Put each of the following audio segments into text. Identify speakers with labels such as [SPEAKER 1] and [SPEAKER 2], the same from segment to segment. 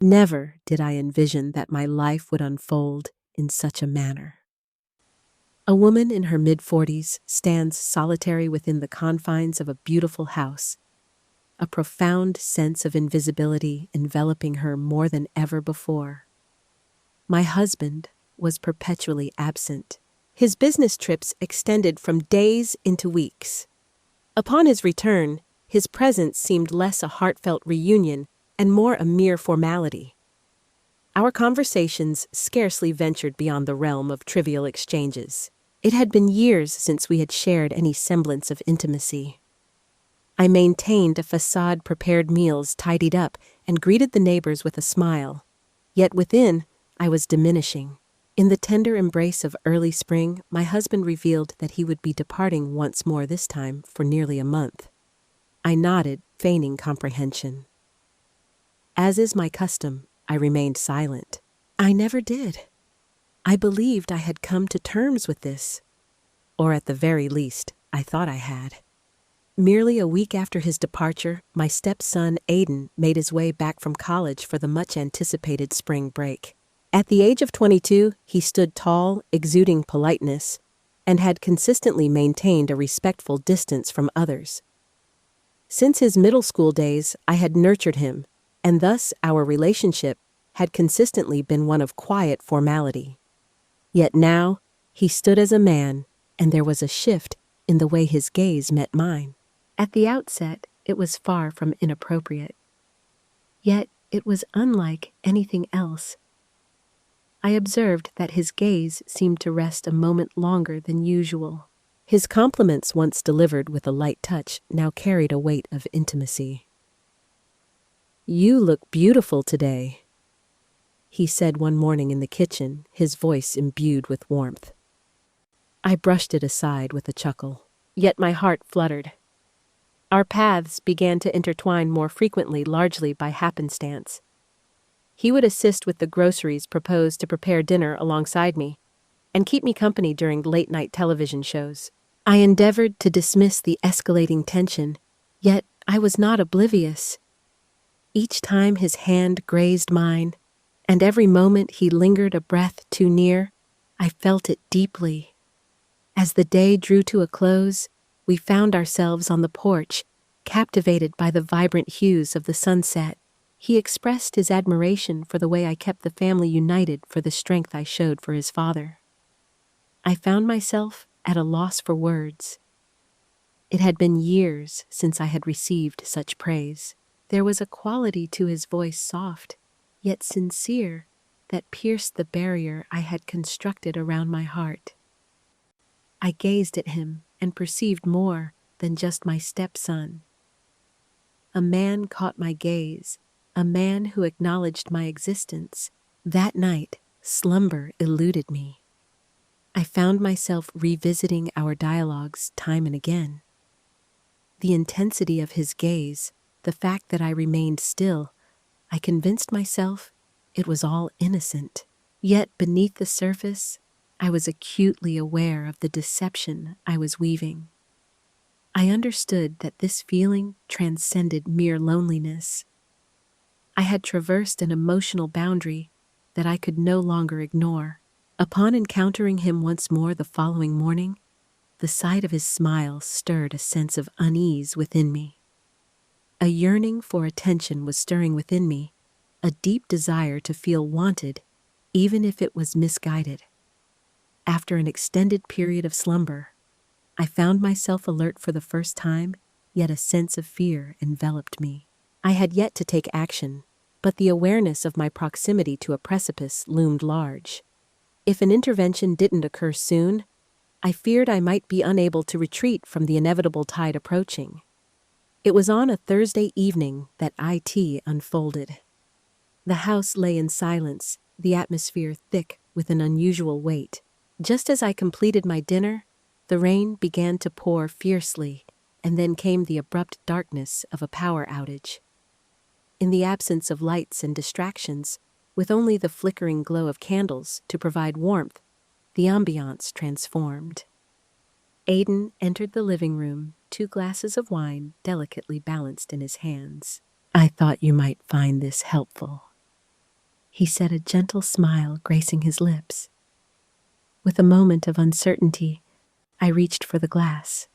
[SPEAKER 1] Never did I envision that my life would unfold in such a manner. A woman in her mid-40s stands solitary within the confines of a beautiful house, a profound sense of invisibility enveloping her more than ever before. My husband was perpetually absent. His business trips extended from days into weeks. Upon his return, his presence seemed less a heartfelt reunion and more a mere formality. Our conversations scarcely ventured beyond the realm of trivial exchanges. It had been years since we had shared any semblance of intimacy. I maintained a facade, prepared meals, tidied up, and greeted the neighbors with a smile. Yet within, I was diminishing. In the tender embrace of early spring, my husband revealed that he would be departing once more, this time for nearly a month. I nodded, feigning comprehension. As is my custom, I remained silent. I never did. I believed I had come to terms with this, or at the very least, I thought I had. Merely a week after his departure, my stepson Aiden made his way back from college for the much-anticipated spring break. At the age of 22, he stood tall, exuding politeness, and had consistently maintained a respectful distance from others. Since his middle school days, I had nurtured him, and thus our relationship had consistently been one of quiet formality. Yet now, he stood as a man, and there was a shift in the way his gaze met mine. At the outset, it was far from inappropriate. Yet it was unlike anything else. I observed that his gaze seemed to rest a moment longer than usual. His compliments, once delivered with a light touch, now carried a weight of intimacy. "You look beautiful today," he said one morning in the kitchen, his voice imbued with warmth. I brushed it aside with a chuckle, yet my heart fluttered. Our paths began to intertwine more frequently, largely by happenstance. He would assist with the groceries, propose to prepare dinner alongside me, and keep me company during late-night television shows. I endeavored to dismiss the escalating tension, yet I was not oblivious. Each time his hand grazed mine, and every moment he lingered a breath too near, I felt it deeply. As the day drew to a close, we found ourselves on the porch, captivated by the vibrant hues of the sunset. He expressed his admiration for the way I kept the family united, for the strength I showed for his father. I found myself at a loss for words. It had been years since I had received such praise. There was a quality to his voice, soft, yet sincere, that pierced the barrier I had constructed around my heart. I gazed at him and perceived more than just my stepson. A man caught my gaze, a man who acknowledged my existence. That night, slumber eluded me. I found myself revisiting our dialogues time and again. The intensity of his gaze, the fact that I remained still, I convinced myself it was all innocent. Yet beneath the surface, I was acutely aware of the deception I was weaving. I understood that this feeling transcended mere loneliness. I had traversed an emotional boundary that I could no longer ignore. Upon encountering him once more the following morning, the sight of his smile stirred a sense of unease within me. A yearning for attention was stirring within me, a deep desire to feel wanted, even if it was misguided. After an extended period of slumber, I found myself alert for the first time, yet a sense of fear enveloped me. I had yet to take action, but the awareness of my proximity to a precipice loomed large. If an intervention didn't occur soon, I feared I might be unable to retreat from the inevitable tide approaching. It was on a Thursday evening that IT unfolded. The house lay in silence, the atmosphere thick with an unusual weight. Just as I completed my dinner, the rain began to pour fiercely, and then came the abrupt darkness of a power outage. In the absence of lights and distractions, with only the flickering glow of candles to provide warmth, the ambiance transformed. Aiden entered the living room, 2 glasses of wine delicately balanced in his hands. "I thought you might find this helpful," he said, a gentle smile gracing his lips. With a moment of uncertainty, I reached for the glass.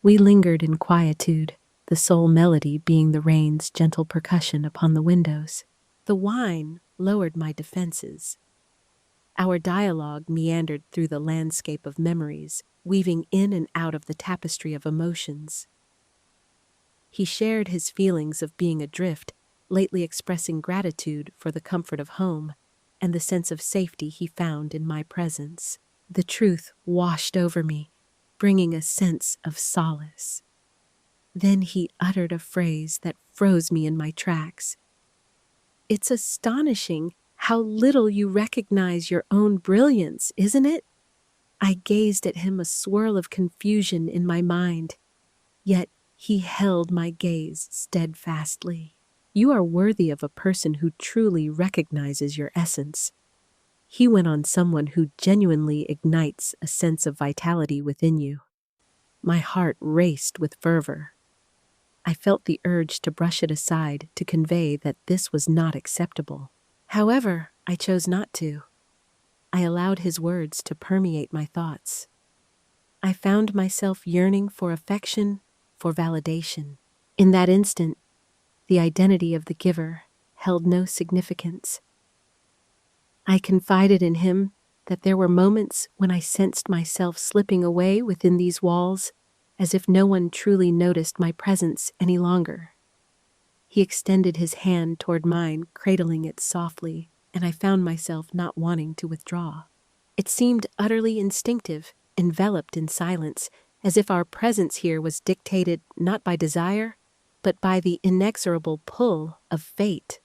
[SPEAKER 1] We lingered in quietude, the sole melody being the rain's gentle percussion upon the windows. The wine lowered my defenses. Our dialogue meandered through the landscape of memories, weaving in and out of the tapestry of emotions. He shared his feelings of being adrift, lately expressing gratitude for the comfort of home and the sense of safety he found in my presence. The truth washed over me, bringing a sense of solace. Then he uttered a phrase that froze me in my tracks. "It's astonishing how little you recognize your own brilliance, isn't it?" I gazed at him, a swirl of confusion in my mind, yet he held my gaze steadfastly. "You are worthy of a person who truly recognizes your essence." He went on, "someone who genuinely ignites a sense of vitality within you." My heart raced with fervor. I felt the urge to brush it aside, to convey that this was not acceptable. However, I chose not to. I allowed his words to permeate my thoughts. I found myself yearning for affection, for validation. In that instant, the identity of the giver held no significance. I confided in him that there were moments when I sensed myself slipping away within these walls, as if no one truly noticed my presence any longer. He extended his hand toward mine, cradling it softly, and I found myself not wanting to withdraw. It seemed utterly instinctive, enveloped in silence, as if our presence here was dictated not by desire, but by the inexorable pull of fate.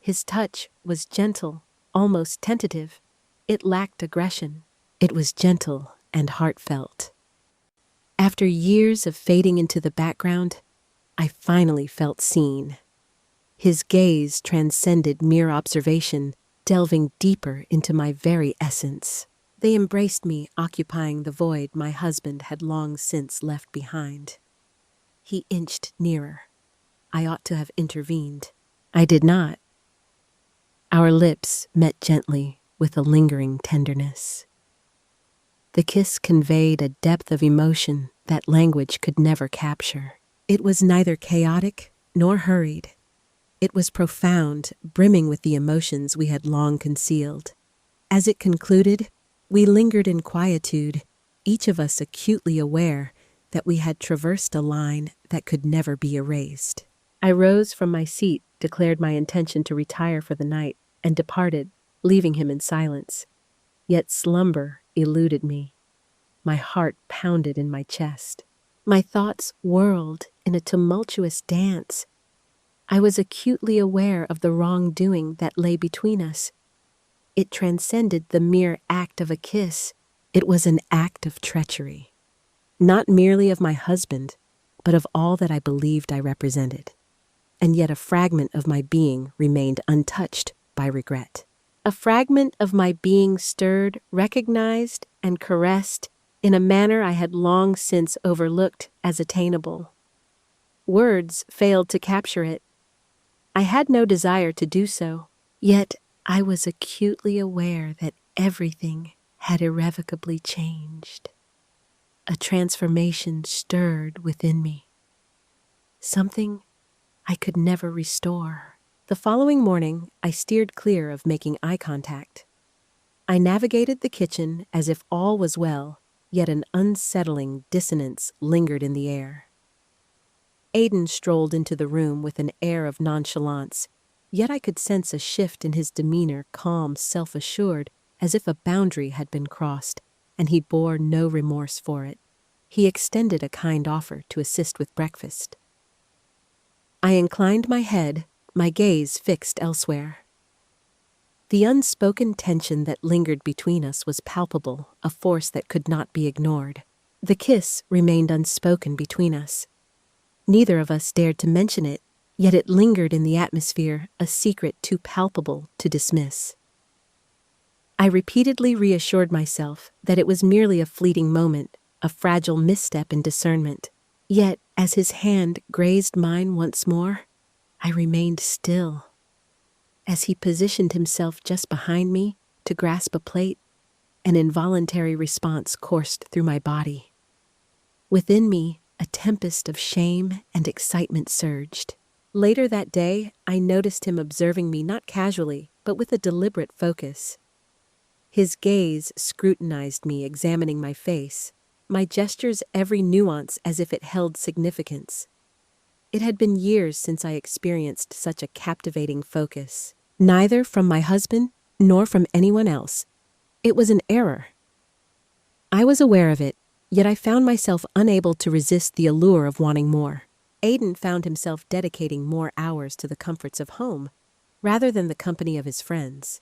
[SPEAKER 1] His touch was gentle, almost tentative. It lacked aggression. It was gentle and heartfelt. After years of fading into the background, I finally felt seen. His gaze transcended mere observation, delving deeper into my very essence. They embraced me, occupying the void my husband had long since left behind. He inched nearer. I ought to have intervened. I did not. Our lips met gently with a lingering tenderness. The kiss conveyed a depth of emotion that language could never capture. It was neither chaotic nor hurried. It was profound, brimming with the emotions we had long concealed. As it concluded, we lingered in quietude, each of us acutely aware that we had traversed a line that could never be erased. I rose from my seat, declared my intention to retire for the night, and departed, leaving him in silence. Yet slumber eluded me. My heart pounded in my chest. My thoughts whirled in a tumultuous dance. I was acutely aware of the wrongdoing that lay between us. It transcended the mere act of a kiss. It was an act of treachery. Not merely of my husband, but of all that I believed I represented. And yet a fragment of my being remained untouched by regret. A fragment of my being stirred, recognized, and caressed in a manner I had long since overlooked as attainable. Words failed to capture it. I had no desire to do so, yet I was acutely aware that everything had irrevocably changed. A transformation stirred within me. Something I could never restore. The following morning, I steered clear of making eye contact. I navigated the kitchen as if all was well, yet an unsettling dissonance lingered in the air. Aiden strolled into the room with an air of nonchalance, yet I could sense a shift in his demeanor, calm, self-assured, as if a boundary had been crossed, and he bore no remorse for it. He extended a kind offer to assist with breakfast. I inclined my head, my gaze fixed elsewhere. The unspoken tension that lingered between us was palpable, a force that could not be ignored. The kiss remained unspoken between us. Neither of us dared to mention it, yet it lingered in the atmosphere, a secret too palpable to dismiss. I repeatedly reassured myself that it was merely a fleeting moment, a fragile misstep in discernment. Yet, as his hand grazed mine once more, I remained still. As he positioned himself just behind me to grasp a plate, an involuntary response coursed through my body. Within me, a tempest of shame and excitement surged. Later that day, I noticed him observing me not casually, but with a deliberate focus. His gaze scrutinized me, examining my face, my gestures every nuance as if it held significance. It had been years since I experienced such a captivating focus, neither from my husband nor from anyone else. It was an error. I was aware of it, yet I found myself unable to resist the allure of wanting more. Aiden found himself dedicating more hours to the comforts of home, rather than the company of his friends.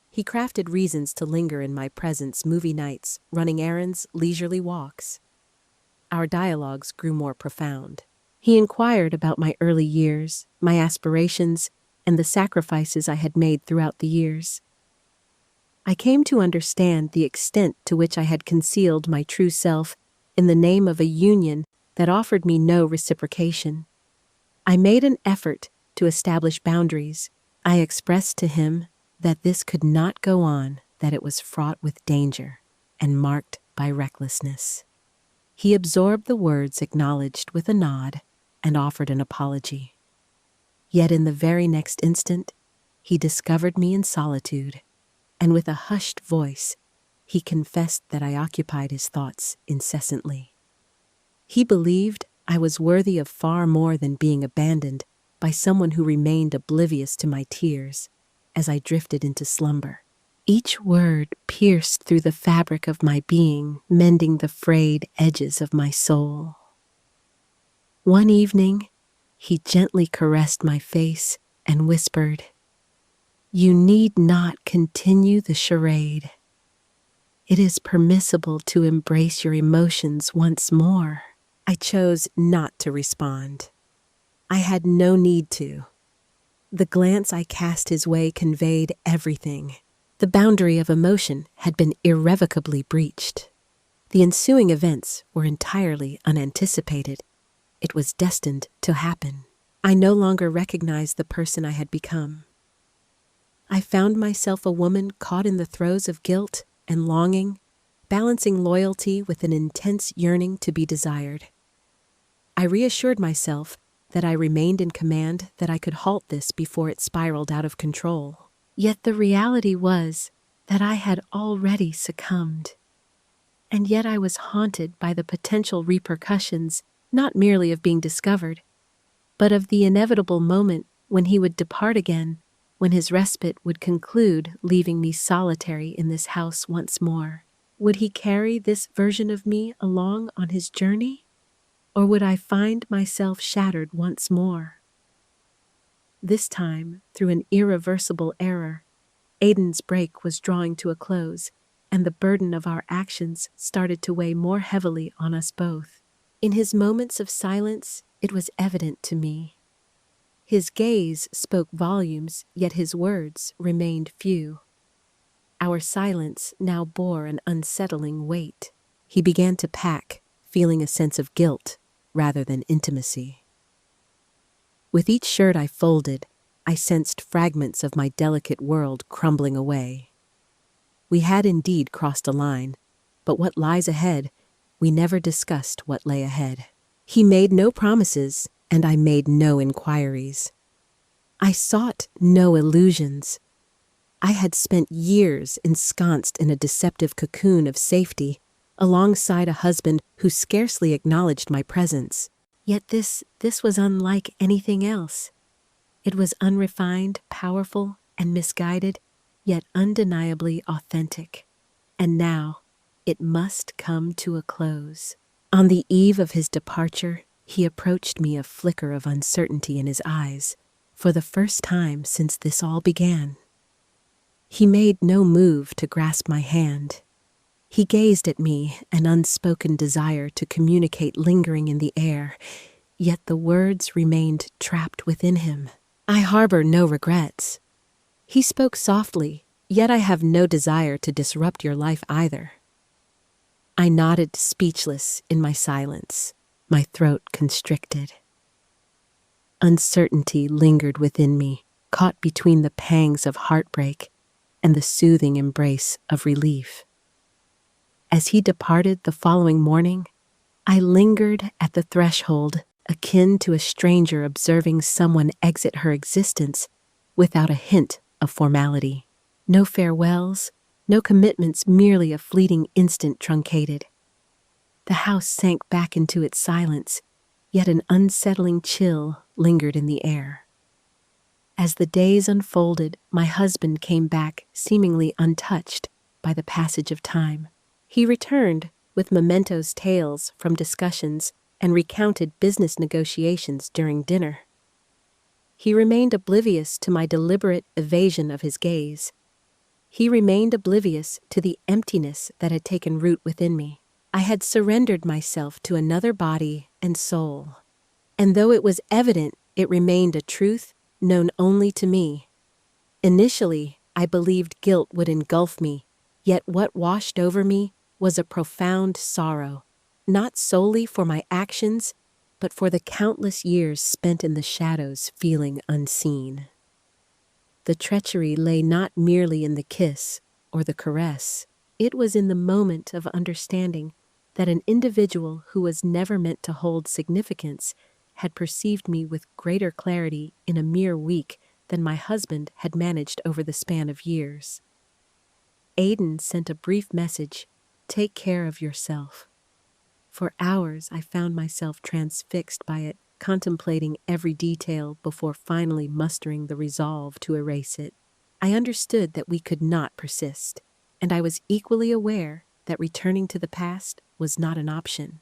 [SPEAKER 1] He crafted reasons to linger in my presence: movie nights, running errands, leisurely walks. Our dialogues grew more profound. He inquired about my early years, my aspirations, and the sacrifices I had made throughout the years. I came to understand the extent to which I had concealed my true self in the name of a union that offered me no reciprocation. I made an effort to establish boundaries. I expressed to him that this could not go on, that it was fraught with danger and marked by recklessness. He absorbed the words acknowledged with a nod and offered an apology. Yet in the very next instant, he discovered me in solitude, and with a hushed voice, he confessed that I occupied his thoughts incessantly. He believed I was worthy of far more than being abandoned by someone who remained oblivious to my tears as I drifted into slumber. Each word pierced through the fabric of my being, mending the frayed edges of my soul. One evening, he gently caressed my face and whispered, "You need not continue the charade. It is permissible to embrace your emotions once more." I chose not to respond. I had no need to. The glance I cast his way conveyed everything. The boundary of emotion had been irrevocably breached. The ensuing events were entirely unanticipated. It was destined to happen. I no longer recognized the person I had become. I found myself a woman caught in the throes of guilt and longing, balancing loyalty with an intense yearning to be desired. I reassured myself that I remained in command, that I could halt this before it spiraled out of control. Yet the reality was that I had already succumbed. And yet I was haunted by the potential repercussions, not merely of being discovered, but of the inevitable moment when he would depart again, when his respite would conclude, leaving me solitary in this house once more. Would he carry this version of me along on his journey? Or would I find myself shattered once more? This time, through an irreversible error, Aiden's break was drawing to a close, and the burden of our actions started to weigh more heavily on us both. In his moments of silence, it was evident to me. His gaze spoke volumes, yet his words remained few. Our silence now bore an unsettling weight. He began to pack, feeling a sense of guilt rather than intimacy. With each shirt I folded, I sensed fragments of my delicate world crumbling away. We had indeed crossed a line, but what lies ahead, we never discussed what lay ahead. He made no promises, and I made no inquiries. I sought no illusions. I had spent years ensconced in a deceptive cocoon of safety, alongside a husband who scarcely acknowledged my presence. Yet this was unlike anything else. It was unrefined, powerful, and misguided, yet undeniably authentic. And now, it must come to a close. On the eve of his departure, he approached me, a flicker of uncertainty in his eyes, for the first time since this all began. He made no move to grasp my hand. He gazed at me, an unspoken desire to communicate lingering in the air, yet the words remained trapped within him. I harbor no regrets. He spoke softly, yet I have no desire to disrupt your life either. I nodded, speechless in my silence, my throat constricted. Uncertainty lingered within me, caught between the pangs of heartbreak and the soothing embrace of relief. As he departed the following morning, I lingered at the threshold, akin to a stranger observing someone exit her existence without a hint of formality. No farewells, no commitments, merely a fleeting instant truncated. The house sank back into its silence, yet an unsettling chill lingered in the air. As the days unfolded, my husband came back seemingly untouched by the passage of time. He returned with mementos tales from discussions and recounted business negotiations during dinner. He remained oblivious to my deliberate evasion of his gaze. He remained oblivious to the emptiness that had taken root within me. I had surrendered myself to another body and soul, and though it was evident, it remained a truth known only to me. Initially, I believed guilt would engulf me, yet what washed over me was a profound sorrow, not solely for my actions, but for the countless years spent in the shadows feeling unseen. The treachery lay not merely in the kiss or the caress. It was in the moment of understanding that an individual who was never meant to hold significance had perceived me with greater clarity in a mere week than my husband had managed over the span of years. Aiden sent a brief message, "Take care of yourself." For hours I found myself transfixed by it, contemplating every detail before finally mustering the resolve to erase it. I understood that we could not persist, and I was equally aware that returning to the past was not an option.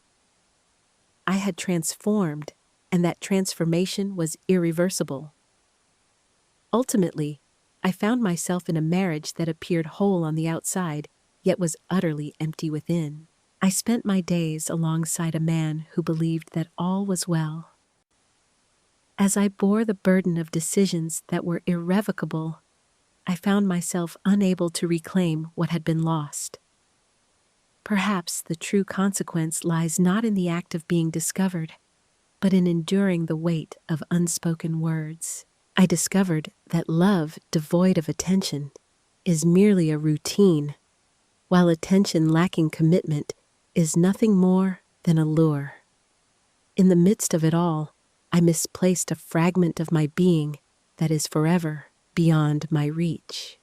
[SPEAKER 1] I had transformed, and that transformation was irreversible. Ultimately, I found myself in a marriage that appeared whole on the outside, yet was utterly empty within. I spent my days alongside a man who believed that all was well. As I bore the burden of decisions that were irrevocable, I found myself unable to reclaim what had been lost. Perhaps the true consequence lies not in the act of being discovered, but in enduring the weight of unspoken words. I discovered that love devoid of attention is merely a routine, while attention lacking commitment is nothing more than a lure. In the midst of it all, I misplaced a fragment of my being that is forever beyond my reach.